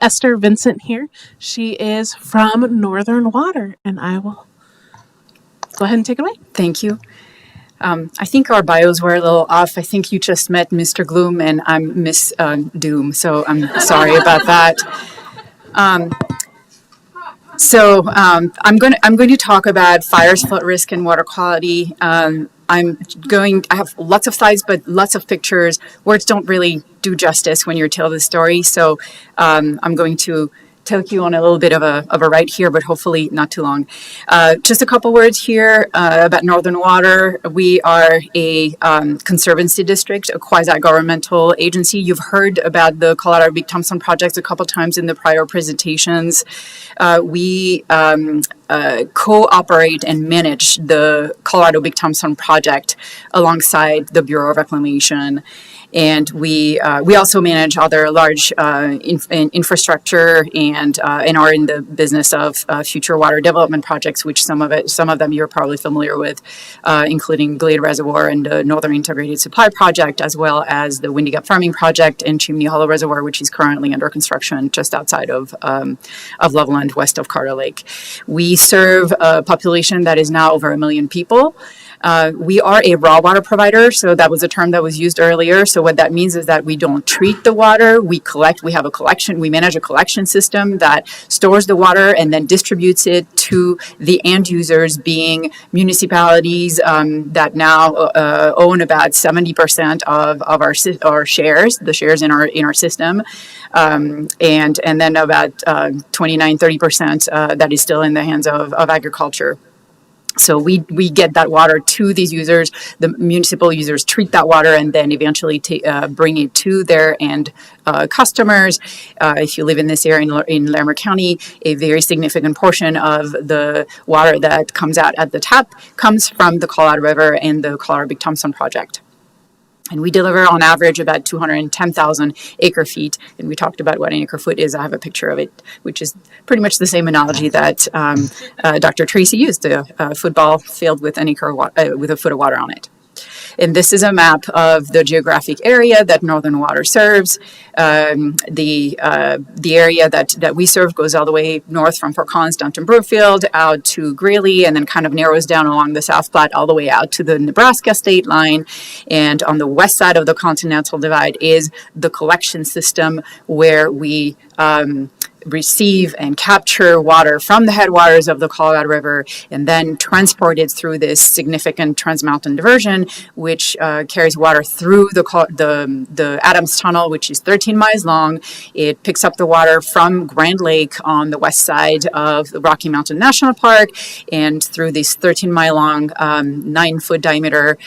Esther Vincent here. She is from Northern Water, and I will go ahead and take it away. Thank you. I think our bios were a little off. I think you just met Mr. Gloom and I'm Miss Doom, so I'm sorry about that. I'm going to talk about fires, flood risk, and water quality. I have lots of slides, but lots of pictures. Words don't really do justice when you're telling the story, so I'm going to take you on a little bit of a ride here, but hopefully not too long. Just a couple words here about Northern Water. We are a conservancy district, a quasi-governmental agency. You've heard about the Colorado Big Thompson projects a couple times in the prior presentations. We cooperate and manage the Colorado Big Thompson project alongside the Bureau of Reclamation. And we also manage other large infrastructure and are in the business of future water development projects, which some of them you're probably familiar with, including Glade Reservoir and the Northern Integrated Supply Project, as well as the Windy Gap Farming Project and Chimney Hollow Reservoir, which is currently under construction just outside of Loveland, west of Carter Lake. We serve a population that is now over 1 million people. We are a raw water provider, so that was a term that was used earlier. So what that means is that we don't treat the water, we manage a collection system that stores the water and then distributes it to the end users, being municipalities that now own about 70% of our shares, the shares in our system, and then about 29-30% that is still in the hands of agriculture. So we get that water to these users. The municipal users treat that water and then eventually bring it to their end customers. If you live in this area in Larimer County, a very significant portion of the water that comes out at the tap comes from the Colorado River and the Colorado Big Thompson project. And we deliver on average about 210,000 acre feet. And we talked about what an acre foot is. I have a picture of it, which is pretty much the same analogy that Dr. Tracy used, a football field with an acre with a foot of water on it. And this is a map of the geographic area that Northern Water serves. The area that we serve goes all the way north from Fort Collins down to Brookfield, out to Greeley, and then kind of narrows down along the South Platte all the way out to the Nebraska state line. And on the west side of the Continental Divide is the collection system where we receive and capture water from the headwaters of the Colorado River and then transport it through this significant trans-mountain diversion, which carries water through the Adams Tunnel, which is 13 miles long. It picks up the water from Grand Lake on the west side of the Rocky Mountain National Park and through this 13-mile long, 9-foot diameter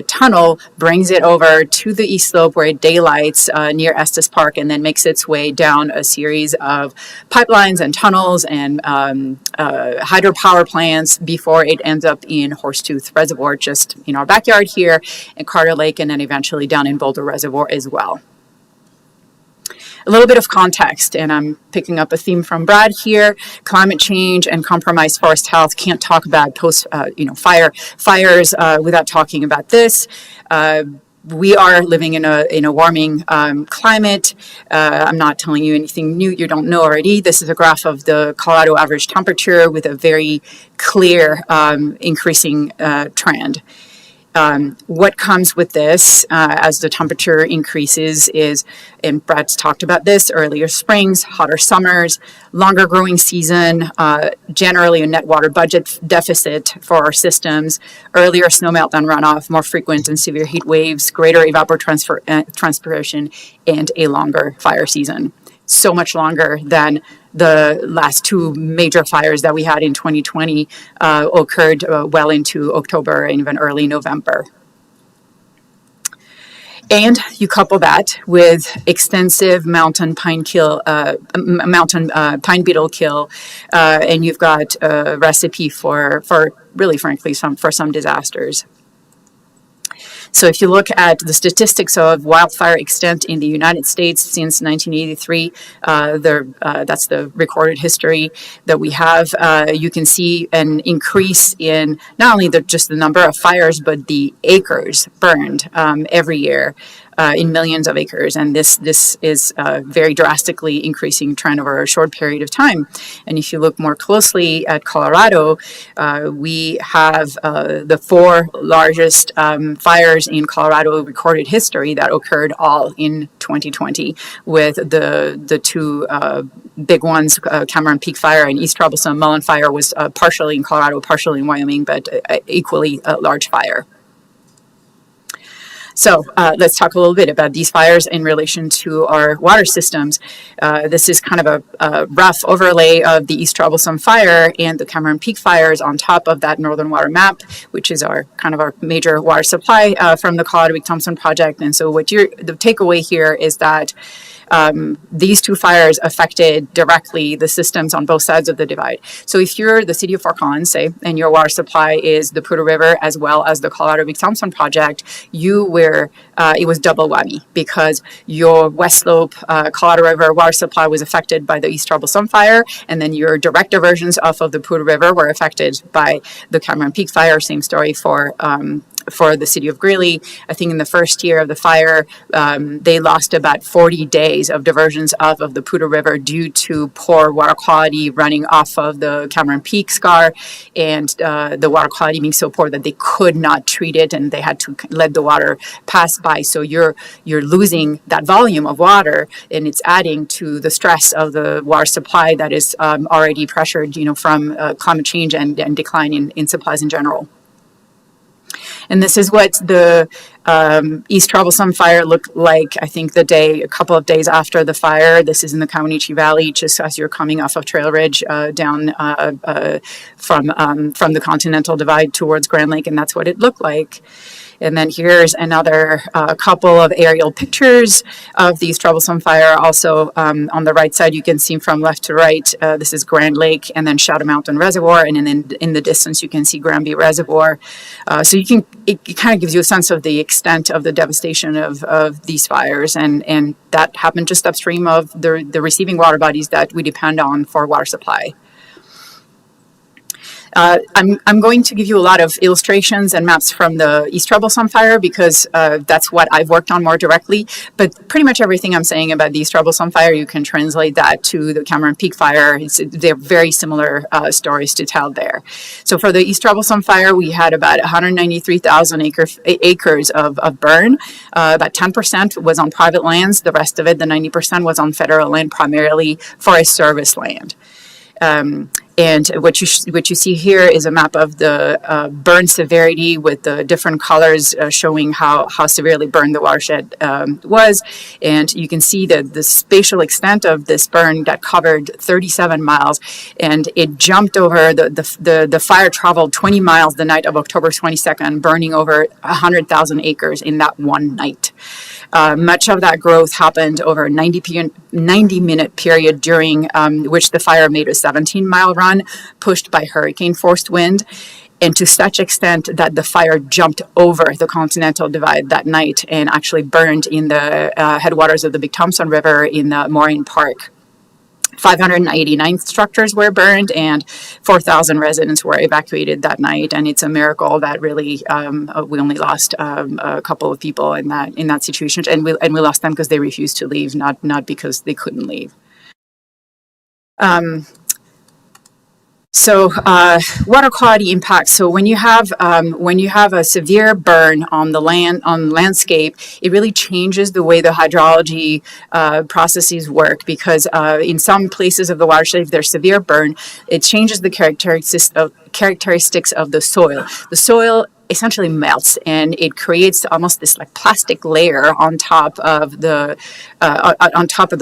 tunnel, brings it over to the east slope where it daylights near Estes Park and then makes its way down a series of pipelines and tunnels and hydropower plants before it ends up in Horsetooth Reservoir, just in our backyard here, and Carter Lake, and then eventually down in Boulder Reservoir as well. A little bit of context, and I'm picking up a theme from Brad here. Climate change and compromised forest health. Can't talk about fires without talking about this. We are living in a warming climate. I'm not telling you anything new you don't know already. This is a graph of the Colorado average temperature with a very clear increasing trend. What comes with this as the temperature increases is, and Brad's talked about this, earlier springs, hotter summers, longer growing season, generally a net water budget deficit for our systems, earlier snowmelt and runoff, more frequent and severe heat waves, greater evapotranspiration, and a longer fire season. So much longer than the last two major fires that we had in 2020 occurred well into October and even early November. And you couple that with extensive mountain pine beetle kill, and you've got a recipe for really, frankly, for some disasters. So if you look at the statistics of wildfire extent in the United States since 1983, that's the recorded history that we have. You can see an increase in not only just the number of fires, but the acres burned every year. in millions of acres. And this is a very drastically increasing trend over a short period of time. And if you look more closely at Colorado, we have the four largest fires in Colorado recorded history that occurred all in 2020, with the two big ones, Cameron Peak Fire and East Troublesome. Mullen Fire was partially in Colorado, partially in Wyoming, but equally a large fire. So let's talk a little bit about these fires in relation to our water systems. This is kind of a rough overlay of the East Troublesome Fire and the Cameron Peak fires on top of that Northern Water map, which is our major water supply from the Colorado Big Thompson project. And so the takeaway here is that these two fires affected directly the systems on both sides of the divide. So if you're the city of Fort Collins, say, and your water supply is the Poudre River as well as the Colorado Big Thompson project, it was double whammy, because your West Slope Colorado River water supply was affected by the East Troublesome Fire, and then your direct diversions off of the Poudre River were affected by the Cameron Peak Fire. Same story for the city of Greeley. I think in the first year of the fire, they lost about 40 days of diversions off of the Poudre River due to poor water quality running off of the Cameron Peak scar, and the water quality being so poor that they could not treat it, and they had to let the water pass by. So you're losing that volume of water, and it's adding to the stress of the water supply that is already pressured, from climate change and decline in supplies in general. And this is what the East Troublesome Fire looked like, I think, a couple of days after the fire. This is in the Comanche Valley, just as you're coming off of Trail Ridge down from the Continental Divide towards Grand Lake, and that's what it looked like. And then here's another couple of aerial pictures of the East Troublesome Fire. Also on the right side, you can see from left to right, this is Grand Lake and then Shadow Mountain Reservoir. And then in the distance, you can see Granby Reservoir. So it kind of gives you a sense of the extent of the devastation of these fires. And that happened just upstream of the receiving water bodies that we depend on for water supply. I'm going to give you a lot of illustrations and maps from the East Troublesome Fire, because that's what I've worked on more directly. But pretty much everything I'm saying about the East Troublesome Fire, you can translate that to the Cameron Peak Fire. They're very similar stories to tell there. So for the East Troublesome Fire, we had about 193,000 acres of burn. About 10% was on private lands. The rest of it, the 90%, was on federal land, primarily Forest Service land. And what you see here is a map of the burn severity with the different colors showing how severely burned the watershed was. And you can see that the spatial extent of this burn that covered 37 miles, and it jumped over the fire traveled 20 miles the night of October 22nd, burning over 100,000 acres in that one night. Much of that growth happened over a 90-minute period, during which the fire made a 17-mile run, pushed by hurricane-forced wind, and to such extent that the fire jumped over the Continental Divide that night and actually burned in the headwaters of the Big Thompson River in the Moraine Park. 589 structures were burned, and 4,000 residents were evacuated that night. And it's a miracle that really we only lost a couple of people in that situation, and we lost them because they refused to leave, not because they couldn't leave. So water quality impacts. So when you have a severe burn on the landscape, it really changes the way the hydrology processes work, because in some places of the watershed, if there's severe burn, it changes the characteristics of the soil. The soil essentially melts, and it creates almost this like plastic layer on top of the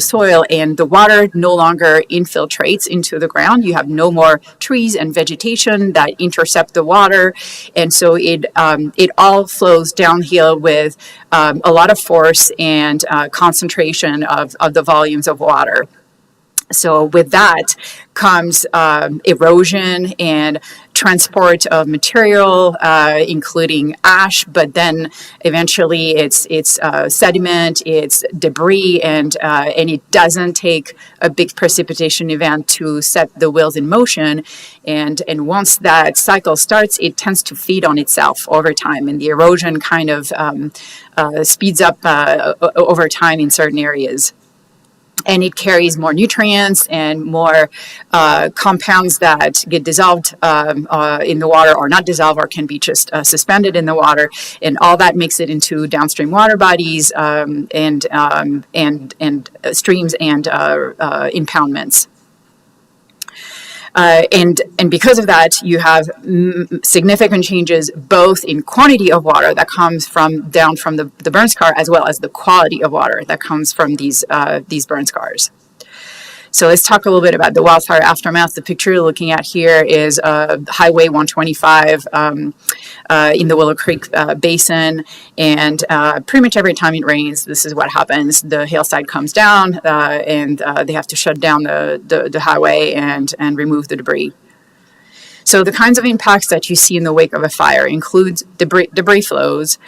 soil, and the water no longer infiltrates into the ground. You have no more trees and vegetation that intercept the water, and so it all flows downhill with a lot of force and concentration of the volumes of water. So with that comes erosion and transport of material, including ash, but then eventually it's sediment, it's debris, and it doesn't take a big precipitation event to set the wheels in motion. And once that cycle starts, it tends to feed on itself over time, and the erosion kind of speeds up over time in certain areas. And it carries more nutrients and more compounds that get dissolved in the water, or not dissolved, or can be just suspended in the water, and all that makes it into downstream water bodies and streams and impoundments. And because of that, you have significant changes both in quantity of water that comes down from the burn scar, as well as the quality of water that comes from these burn scars. So let's talk a little bit about the wildfire aftermath. The picture you're looking at here is Highway 125 in the Willow Creek Basin, and pretty much every time it rains, this is what happens. The hillside comes down, and they have to shut down the highway and remove the debris. So the kinds of impacts that you see in the wake of a fire includes debris flows,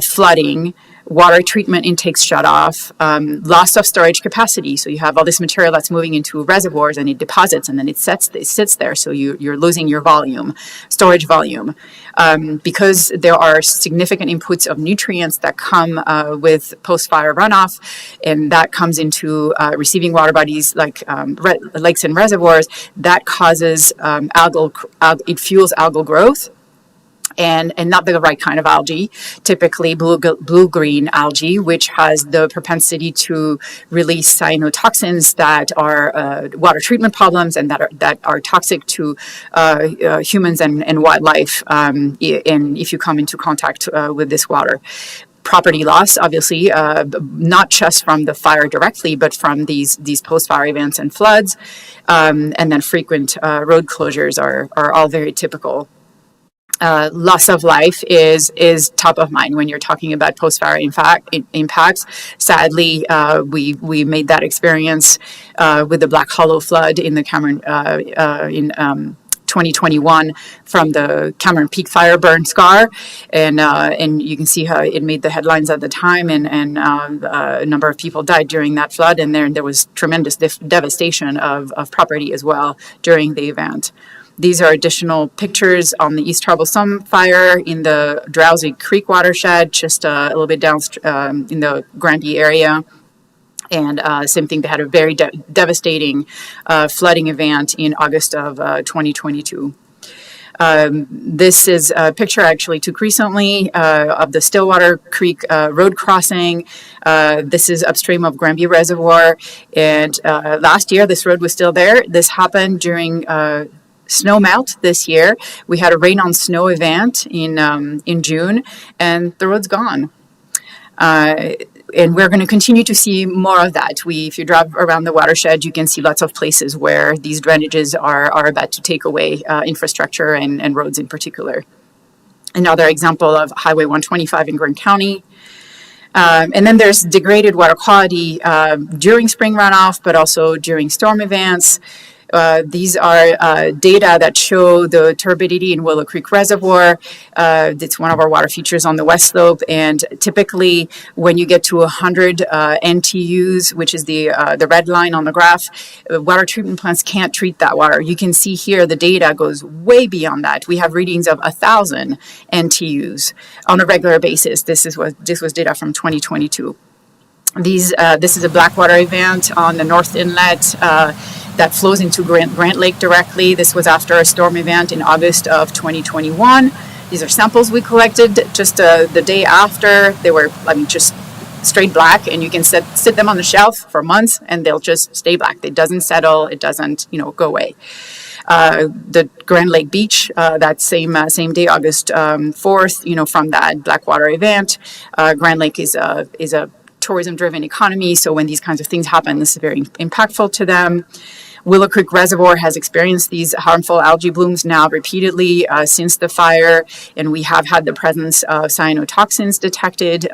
flooding, water treatment intakes shut off, loss of storage capacity. So you have all this material that's moving into reservoirs, and it deposits, and then it sits there. So you're losing your storage volume. Because there are significant inputs of nutrients that come with post-fire runoff, and that comes into receiving water bodies like lakes and reservoirs, that causes it fuels algal growth. And not the right kind of algae, typically blue-green algae, which has the propensity to release cyanotoxins that are water treatment problems, and that are toxic to humans and wildlife, and if you come into contact with this water. Property loss, obviously, not just from the fire directly, but from these post-fire events and floods, and then frequent road closures are all very typical. Loss of life is top of mind when you're talking about post-fire impacts. Sadly, we made that experience with the Black Hollow flood in the Cameron in 2021 from the Cameron Peak fire burn scar, and you can see how it made the headlines at the time, and a number of people died during that flood, and there was tremendous devastation of property as well during the event. These are additional pictures on the East Troublesome fire in the Drowsy Creek watershed, just a little bit down in the Granby area. And same thing, they had a very devastating flooding event in August of 2022. This is a picture I actually took recently of the Stillwater Creek road crossing. This is upstream of Granby Reservoir. And last year, this road was still there. This happened during snow melt this year. We had a rain on snow event in June, and the road's gone. And we're going to continue to see more of that. If you drive around the watershed, you can see lots of places where these drainages are about to take away infrastructure and roads in particular. Another example of Highway 125 in Greene County. And then there's degraded water quality during spring runoff, but also during storm events. These are data that show the turbidity in Willow Creek Reservoir. It's one of our water features on the west slope, and typically when you get to 100 NTUs, which is the red line on the graph, water treatment plants can't treat that water. You can see here the data goes way beyond that. We have readings of 1,000 NTUs on a regular basis. This was data from 2022. This is a Blackwater Event on the North Inlet that flows into Grant Lake directly. This was after a storm event in August of 2021. These are samples we collected just the day after. They were, just straight black, and you can sit them on the shelf for months, and they'll just stay black. It doesn't settle. It doesn't, go away. The Grand Lake Beach, that same day, August 4th, from that Blackwater Event. Grand Lake is a tourism-driven economy, so when these kinds of things happen, this is very impactful to them. Willow Creek Reservoir has experienced these harmful algae blooms now repeatedly since the fire, and we have had the presence of cyanotoxins detected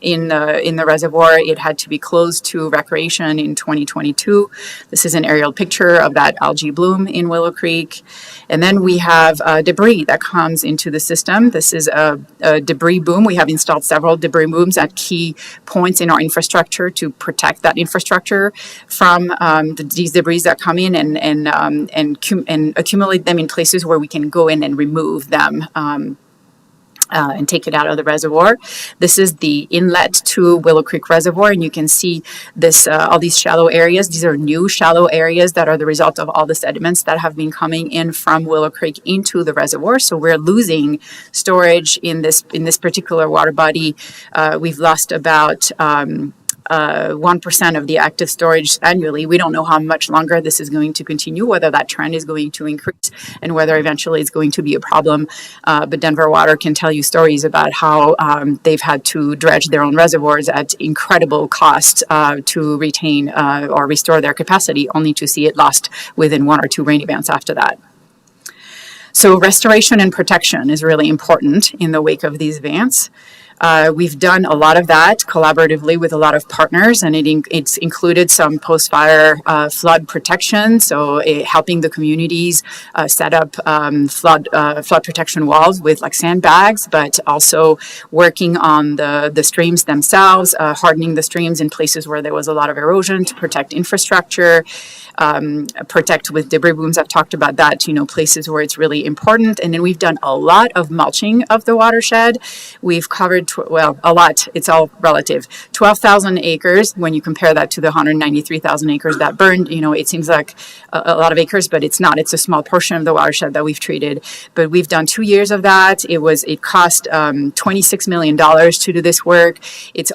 in the reservoir. It had to be closed to recreation in 2022. This is an aerial picture of that algae bloom in Willow Creek. And then we have debris that comes into the system. This is a debris boom. We have installed several debris booms at key points in our infrastructure to protect that infrastructure from these debris that come in and accumulate them in places where we can go in and remove them. And take it out of the reservoir. This is the inlet to Willow Creek Reservoir, and you can see this all these shallow areas. These are new shallow areas that are the result of all the sediments that have been coming in from Willow Creek into the reservoir. So we're losing storage in this particular water body. We've lost about 1% of the active storage annually. We don't know how much longer this is going to continue, whether that trend is going to increase, and whether eventually it's going to be a problem. But Denver Water can tell you stories about how they've had to dredge their own reservoirs at incredible cost to retain or restore their capacity, only to see it lost within 1 or 2 rain events after that. So restoration and protection is really important in the wake of these events. We've done a lot of that collaboratively with a lot of partners, and it's included some post-fire flood protection, so helping the communities set up flood protection walls with like sandbags, but also working on the streams themselves, hardening the streams in places where there was a lot of erosion to protect infrastructure, protect with debris booms. I've talked about that, places where it's really important. And then we've done a lot of mulching of the watershed. We've covered, a lot, it's all relative, 12,000 acres. When you compare that to the 193,000 acres that burned, it seems like a lot of acres, but it's not. It's a small portion of the watershed that we've treated. But we've done 2 years of that. It cost $26 million to do this work. It's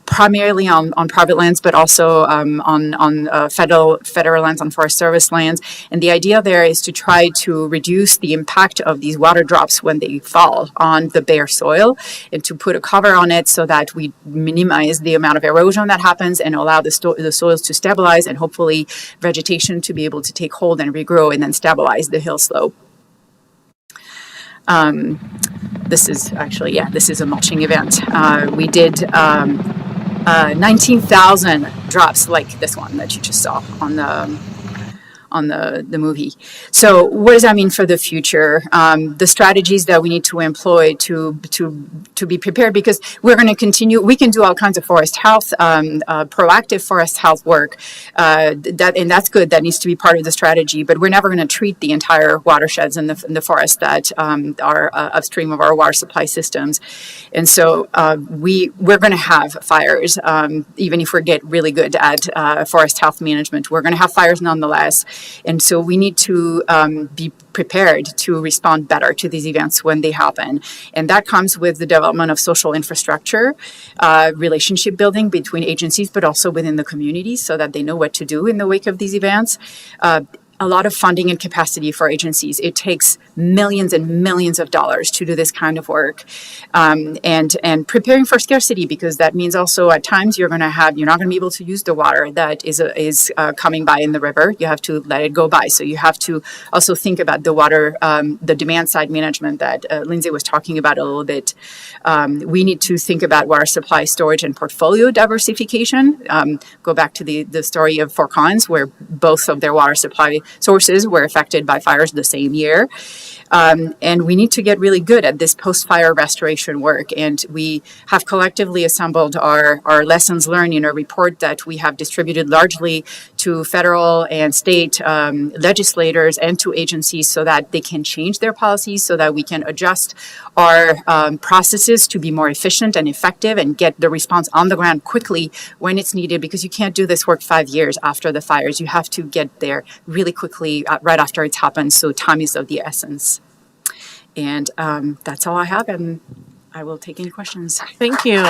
primarily on private lands, but also on federal lands, on Forest Service lands. And the idea there is to try to reduce the impact of these water drops when they fall on the bare soil, and to put a cover on it so that we minimize the amount of erosion that happens and allow the soils to stabilize, and hopefully vegetation to be able to take hold and regrow and then stabilize the hill slope. This is a mulching event. We did 19,000 drops like this one that you just saw on the movie. So what does that mean for the future? The strategies that we need to employ to be prepared, because we're going to continue. We can do all kinds of forest health, proactive forest health work. That's good. That needs to be part of the strategy. But we're never going to treat the entire watersheds in the forest that are upstream of our water supply systems. And so we're going to have fires, even if we get really good at forest health management. We're going to have fires nonetheless. And so we need to be prepared to respond better to these events when they happen. And that comes with the development of social infrastructure, relationship building between agencies, but also within the community so that they know what to do in the wake of these events. A lot of funding and capacity for agencies. It takes millions and millions of dollars to do this kind of work, and preparing for scarcity, because that means also at times you're not going to be able to use the water that is coming by in the river. You have to let it go by. So you have to also think about the water, the demand side management that Lindsay was talking about a little bit. We need to think about water supply, storage, and portfolio diversification. Go back to the story of Fort Collins, where both of their water supply sources were affected by fires the same year. And we need to get really good at this post-fire restoration work. And we have collectively assembled our lessons learned in a report that we have distributed largely to federal and state legislators and to agencies so that they can change their policies, so that we can adjust our processes to be more efficient and effective and get the response on the ground quickly when it's needed, because you can't do this work 5 years after the fires. You have to get there really quickly right after it's happened. So time is of the essence. And that's all I have, and I will take any questions. Thank you.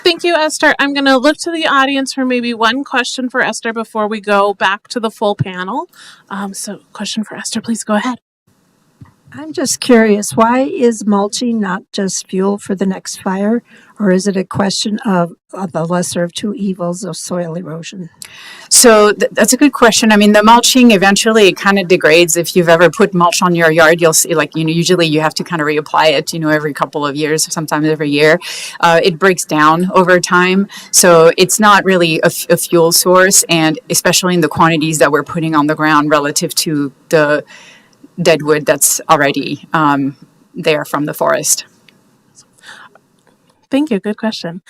Thank you, Esther. I'm going to look to the audience for maybe one question for Esther before we go back to the full panel. So question for Esther, please go ahead. I'm just curious, why is mulching not just fuel for the next fire, or is it a question of the lesser of two evils of soil erosion? So that's a good question. I mean, the mulching eventually kind of degrades. If you've ever put mulch on your yard, you'll see, like, usually you have to kind of reapply it, every couple of years, sometimes every year. It breaks down over time. So it's not really a fuel source, and especially in the quantities that we're putting on the ground relative to the dead wood that's already there from the forest. Thank you. Good question.